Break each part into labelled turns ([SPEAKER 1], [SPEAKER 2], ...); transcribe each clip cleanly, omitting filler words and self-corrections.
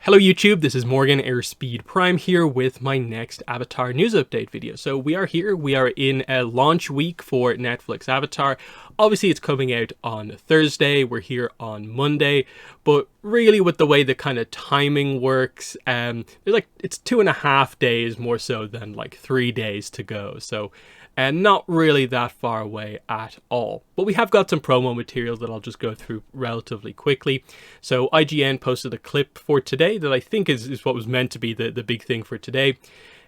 [SPEAKER 1] Hello YouTube, this is Morgan Airspeed Prime here with my next Avatar news update video. So we are in a launch week for Netflix Avatar. Obviously it's coming out on Thursday, we're here on Monday, but really with the way the kind of timing works, it's 2.5 days more so than like 3 days to go. So and not really that far away at all. But we have got some promo material that I'll just go through relatively quickly. So IGN posted a clip for today that I think is what was meant to be the big thing for today.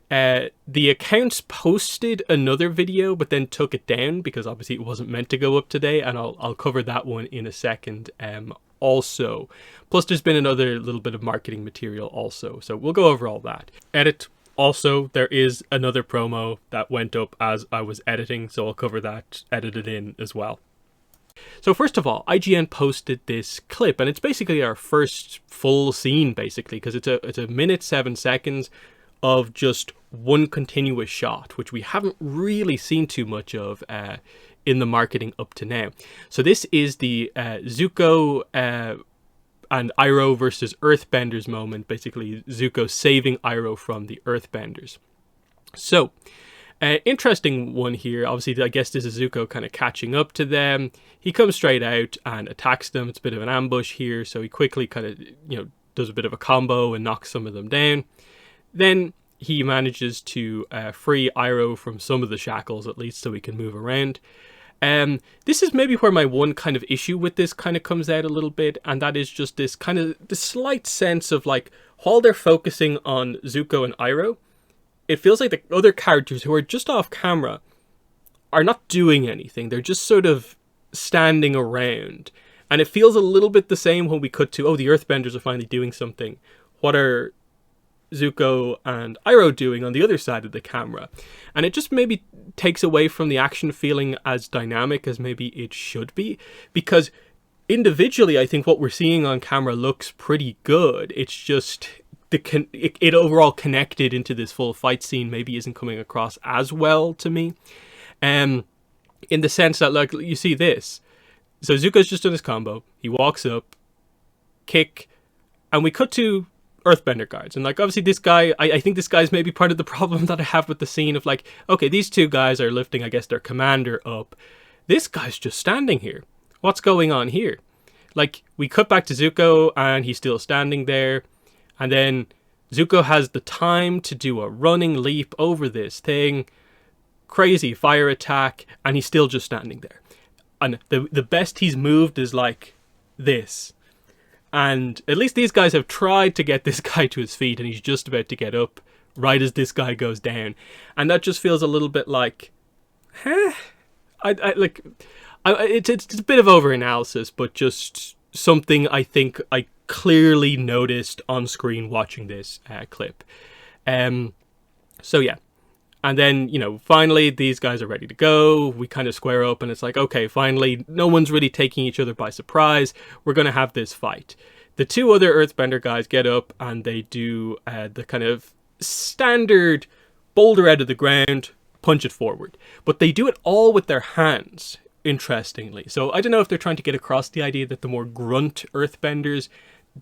[SPEAKER 1] The accounts posted another video but then took it down because obviously it wasn't meant to go up today, and I'll cover that one in a second also. Plus there's been another little bit of marketing material also, so we'll go over all that. Edit. Also, there is another promo that went up as I was editing, so I'll cover that edited in as well. So first of all, IGN posted this clip, and it's basically our first full scene, basically, because it's a minute 7 seconds of just one continuous shot, which we haven't really seen too much of in the marketing up to now. So this is the Zuko and Iroh versus Earthbenders moment, basically Zuko saving Iroh from the Earthbenders. So, interesting one here. Obviously, I guess this is Zuko kind of catching up to them. He comes straight out and attacks them. It's a bit of an ambush here, so he quickly kind of, does a bit of a combo and knocks some of them down. Then he manages to free Iroh from some of the shackles, at least, so he can move around. This is maybe where my one kind of issue with this kind of comes out a little bit, and that is just this kind of the slight sense of like, while they're focusing on Zuko and Iroh, it feels like the other characters who are just off camera are not doing anything. They're just sort of standing around, and it feels a little bit the same when we cut to, oh, the Earthbenders are finally doing something. What are Zuko and Iroh doing on the other side of the camera? And it just maybe takes away from the action feeling as dynamic as maybe it should be, because individually I think what we're seeing on camera looks pretty good. It's just it overall connected into this full fight scene maybe isn't coming across as well to me, in the sense that, like, you see this, so Zuko's just done his combo, he walks up, kick, and we cut to Earthbender guards, and like obviously this guy, I think this guy's maybe part of the problem that I have with the scene of like, okay, these two guys are lifting, I guess, their commander up. This guy's just standing here. What's going on here? Like, we cut back to Zuko and he's still standing there, and then Zuko has the time to do a running leap over this thing, crazy fire attack, and he's still just standing there. And the best he's moved is like this. And at least these guys have tried to get this guy to his feet, and he's just about to get up right as this guy goes down. And that just feels a little bit like, it's a bit of over-analysis, but just something I think I clearly noticed on screen watching this clip. So yeah. And then, finally, these guys are ready to go. We kind of square up, and it's like, okay, finally, no one's really taking each other by surprise. We're going to have this fight. The two other Earthbender guys get up, and they do the kind of standard boulder out of the ground, punch it forward. But they do it all with their hands, interestingly. So I don't know if they're trying to get across the idea that the more grunt Earthbenders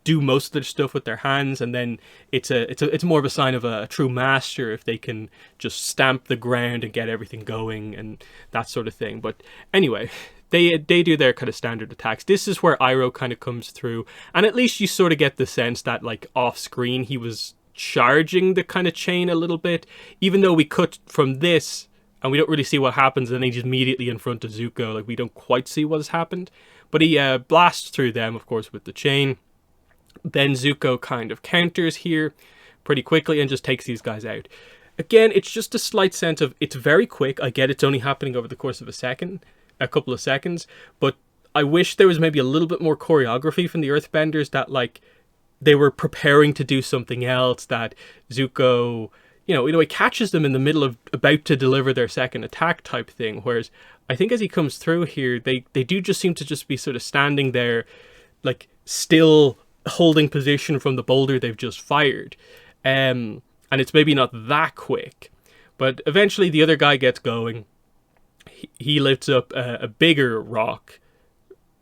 [SPEAKER 1] do most of their stuff with their hands, and then it's more of a sign of a true master if they can just stamp the ground and get everything going and that sort of thing. But anyway, they do their kind of standard attacks. This is where Iroh kind of comes through, and at least you sort of get the sense that, like, off screen he was charging the kind of chain a little bit, even though we cut from this and we don't really see what happens, and he's immediately in front of Zuko. Like, we don't quite see what has happened, but he blasts through them, of course, with the chain. Then Zuko kind of counters here pretty quickly and just takes these guys out. Again, it's just a slight sense of, it's very quick. I get it's only happening over the course of a couple of seconds, but I wish there was maybe a little bit more choreography from the Earthbenders, that like they were preparing to do something else, that Zuko, he catches them in the middle of about to deliver their second attack type thing. Whereas I think as he comes through here, they do just seem to just be sort of standing there, like still holding position from the boulder they've just fired. And it's maybe not that quick, but eventually the other guy gets going. He lifts up a bigger rock,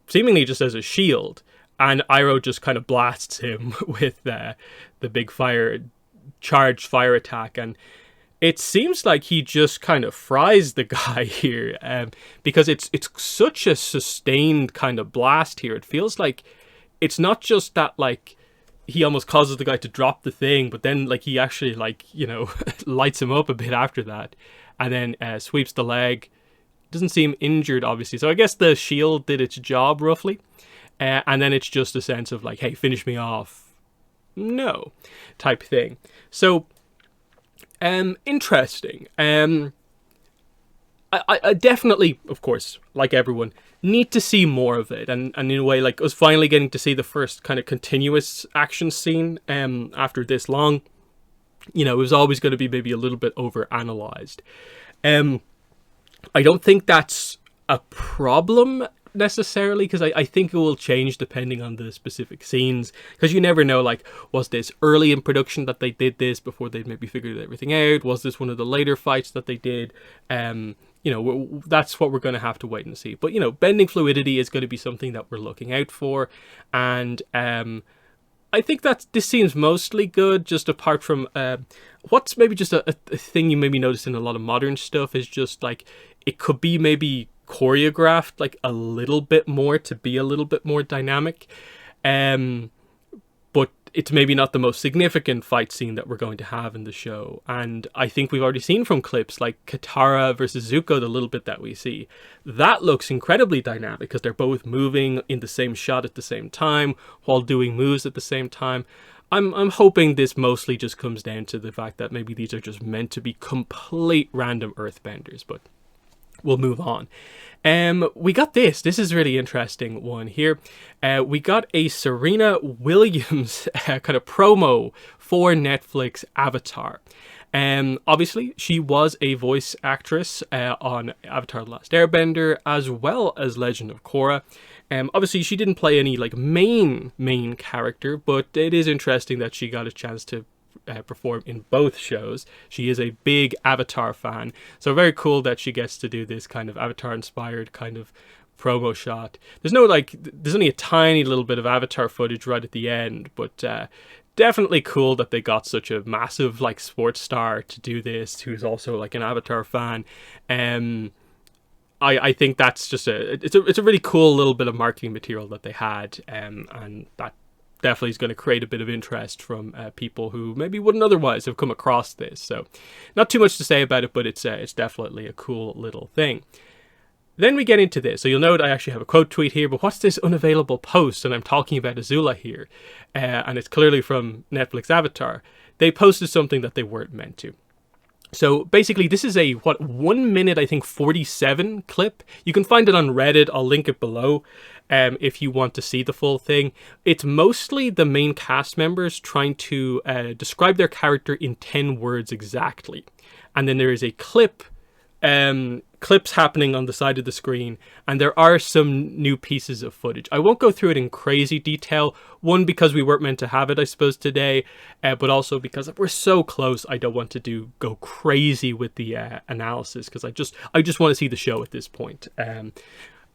[SPEAKER 1] seemingly just as a shield, and Iroh just kind of blasts him with the big charged fire attack, and it seems like he just kind of fries the guy here, because it's such a sustained kind of blast here. It feels like it's not just that like he almost causes the guy to drop the thing, but then like he actually like, you know, lights him up a bit after that, and then sweeps the leg. Doesn't seem injured, obviously, so I guess the shield did its job roughly, and then it's just a sense of like, hey, finish me off, no, type thing. So interesting. I definitely, of course, like everyone, need to see more of it, and in a way, like, I was finally getting to see the first kind of continuous action scene after this long. You know, it was always going to be maybe a little bit over-analyzed. I don't think that's a problem necessarily, because I think it will change depending on the specific scenes, because you never know, like, was this early in production that they did this before they'd maybe figured everything out? Was this one of the later fights that they did? You know, that's what we're going to have to wait and see. But, you know, bending fluidity is going to be something that we're looking out for, and I think that this seems mostly good, just apart from what's maybe just a thing you maybe notice in a lot of modern stuff is just like it could be maybe choreographed like a little bit more to be a little bit more dynamic, but it's maybe not the most significant fight scene that we're going to have in the show. And I think we've already seen from clips like Katara versus Zuko, the little bit that we see, that looks incredibly dynamic because they're both moving in the same shot at the same time while doing moves at the same time. I'm hoping this mostly just comes down to the fact that maybe these are just meant to be complete random earthbenders, but we'll move on. We got this. This is a really interesting one here. We got a Serena Williams kind of promo for Netflix Avatar. Obviously, she was a voice actress on Avatar: The Last Airbender as well as Legend of Korra. Obviously, she didn't play any like main character, but it is interesting that she got a chance to perform in both shows. She is a big Avatar fan, so very cool that she gets to do this kind of Avatar inspired kind of promo shot. There's only a tiny little bit of Avatar footage right at the end, but definitely cool that they got such a massive like sports star to do this, who's also like an Avatar fan. I think that's just it's a really cool little bit of marketing material that they had, and that definitely is going to create a bit of interest from people who maybe wouldn't otherwise have come across this. So not too much to say about it, but it's definitely a cool little thing. Then we get into this. So you'll note I actually have a quote tweet here, but what's this unavailable post? And I'm talking about Azula here, and it's clearly from Netflix Avatar. They posted something that they weren't meant to. So basically, this is a 1 minute, I think 47 clip. You can find it on Reddit. I'll link it below if you want to see the full thing. It's mostly the main cast members trying to describe their character in 10 words exactly. And then there is a clips happening on the side of the screen, and there are some new pieces of footage. I won't go through it in crazy detail, one because we weren't meant to have it, I suppose, today, but also because we're so close. I don't want to go crazy with the analysis, because I just want to see the show at this point.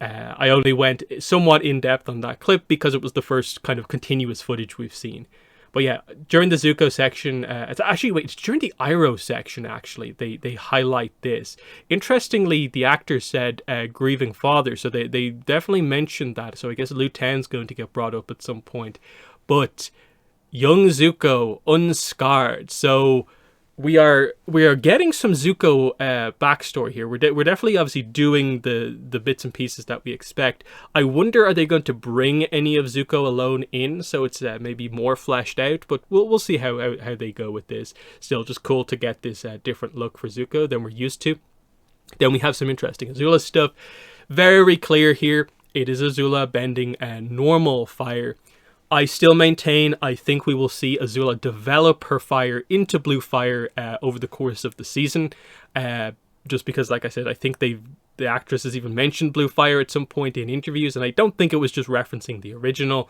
[SPEAKER 1] I only went somewhat in depth on that clip because it was the first kind of continuous footage we've seen. But yeah, during the Zuko section, it's during the Iroh section, actually, they highlight this. Interestingly, the actor said grieving father, so they definitely mentioned that. So I guess Liu Tan's going to get brought up at some point. But young Zuko, unscarred. So we are getting some Zuko backstory here. We're definitely obviously doing the bits and pieces that we expect. I wonder, are they going to bring any of Zuko alone in, so it's maybe more fleshed out? But we'll see how they go with this. Still, just cool to get this different look for Zuko than we're used to. Then we have some interesting Azula stuff. Very clear here. It is Azula bending normal fire. I still maintain I think we will see Azula develop her fire into blue fire over the course of the season. Just because, like I said, I think the actress has even mentioned blue fire at some point in interviews, and I don't think it was just referencing the original.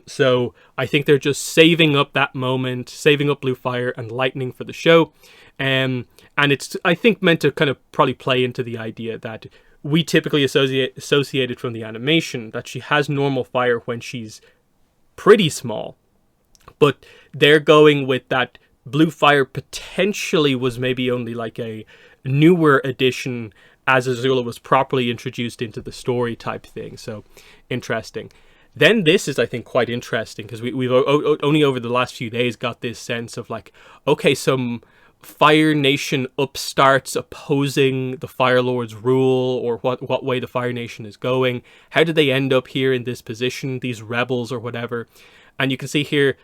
[SPEAKER 1] So I think they're just saving up that moment, saving up blue fire and lightning for the show. And it's, I think, meant to kind of probably play into the idea that we typically associated from the animation, that she has normal fire when she's pretty small. But they're going with that blue fire potentially was maybe only like a newer addition as Azula was properly introduced into the story type thing. So interesting. Then this is, I think, quite interesting because we've only over the last few days got this sense of like, okay, some Fire Nation upstarts opposing the Fire Lord's rule, or what way the Fire Nation is going. How did they end up here in this position, these rebels or whatever? And you can see here,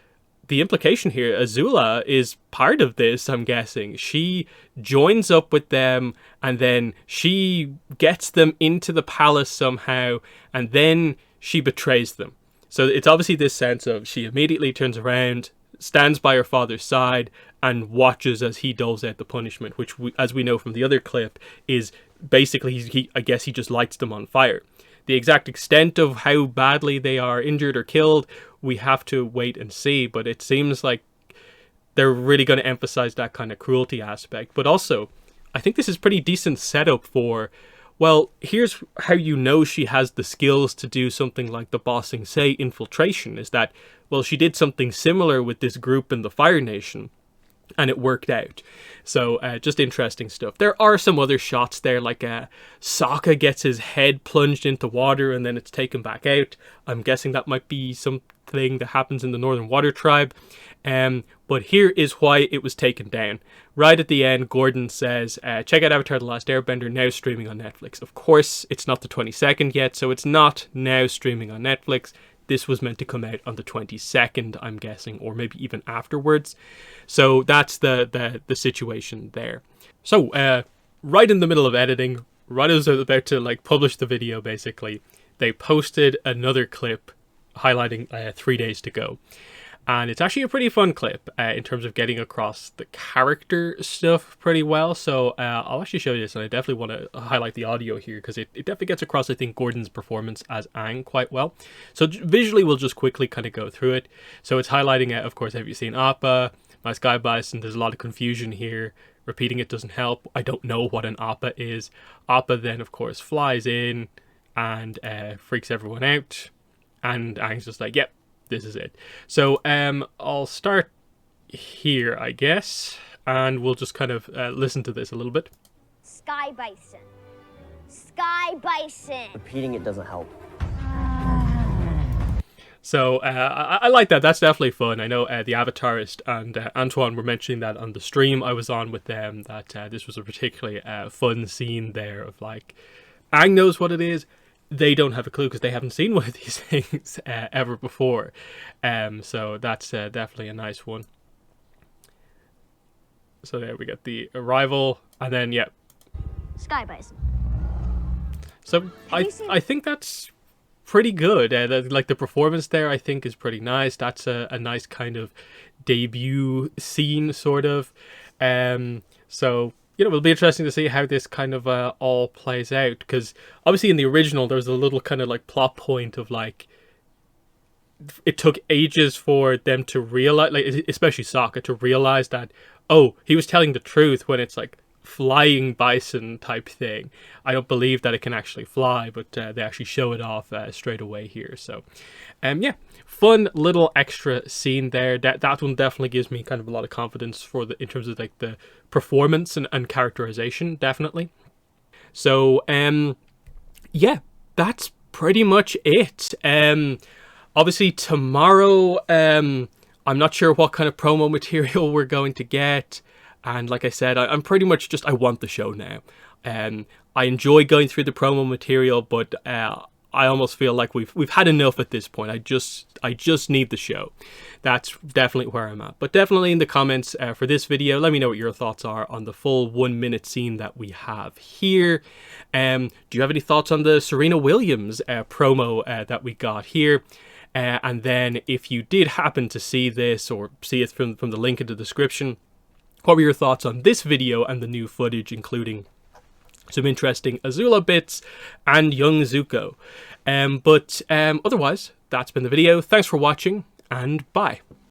[SPEAKER 1] the implication here, Azula is part of this, I'm guessing. She joins up with them, and then she gets them into the palace somehow, and then she betrays them. So it's obviously this sense of she immediately turns around, stands by her father's side, and watches as he doles out the punishment, which, as we know from the other clip, is basically, I guess he just lights them on fire. The exact extent of how badly they are injured or killed, we have to wait and see, but it seems like they're really going to emphasize that kind of cruelty aspect. But also, I think this is pretty decent setup for, well, here's how you know she has the skills to do something like the Ba Sing Se infiltration, is that, well, she did something similar with this group in the Fire Nation, and it worked out. So just interesting stuff. There are some other shots there, like Sokka gets his head plunged into water and then it's taken back out. I'm guessing that might be something that happens in the Northern Water Tribe. But here is why it was taken down. Right at the end, Gordon says, check out Avatar The Last Airbender, now streaming on Netflix. Of course, it's not the 22nd yet, so it's not now streaming on Netflix. This was meant to come out on the 22nd, I'm guessing, or maybe even afterwards. So that's the situation there. So right in the middle of editing, right as I was about to like publish the video, basically, they posted another clip highlighting 3 days to go. And it's actually a pretty fun clip in terms of getting across the character stuff pretty well. So I'll actually show you this, and I definitely want to highlight the audio here because it definitely gets across, I think, Gordon's performance as Aang quite well. So visually, we'll just quickly kind of go through it. So it's highlighting, of course, have you seen Appa? My Sky Bison, there's a lot of confusion here. Repeating it doesn't help. I don't know what an Appa is. Appa then, of course, flies in and freaks everyone out. And Aang's just like, yep. This is it. So I'll start here, I guess, and we'll just kind of listen to this a little bit.
[SPEAKER 2] Sky Bison. Sky Bison.
[SPEAKER 3] Repeating it doesn't help.
[SPEAKER 1] So I like that. That's definitely fun. I know the Avatarist and Antoine were mentioning that on the stream I was on with them, that this was a particularly fun scene there of like, Aang knows what it is. They don't have a clue because they haven't seen one of these things ever before. So that's definitely a nice one. So there we get the arrival, and then, yeah.
[SPEAKER 2] Sky Bison.
[SPEAKER 1] So I think that's pretty good. Like the performance there, I think, is pretty nice. That's a nice kind of debut scene, sort of. So... you know, it'll be interesting to see how this kind of all plays out, because obviously in the original there was a little kind of like plot point of like, it took ages for them to realize, like especially Sokka, to realize that, oh, he was telling the truth when it's like flying bison type thing. I don't believe that it can actually fly, but they actually show it off straight away here. So yeah, fun little extra scene there. That one definitely gives me kind of a lot of confidence for in terms of like the performance and characterization, definitely. So yeah, that's pretty much it. Obviously tomorrow, I'm not sure what kind of promo material we're going to get. And like I said, I'm pretty much just, I want the show now. I enjoy going through the promo material, but I almost feel like we've had enough at this point. I just need the show. That's definitely where I'm at. But definitely in the comments for this video, let me know what your thoughts are on the full 1 minute scene that we have here. Do you have any thoughts on the Serena Williams promo that we got here? And then if you did happen to see this or see it from the link in the description, what were your thoughts on this video and the new footage, including some interesting Azula bits and young Zuko? But otherwise, that's been the video. Thanks for watching, and bye.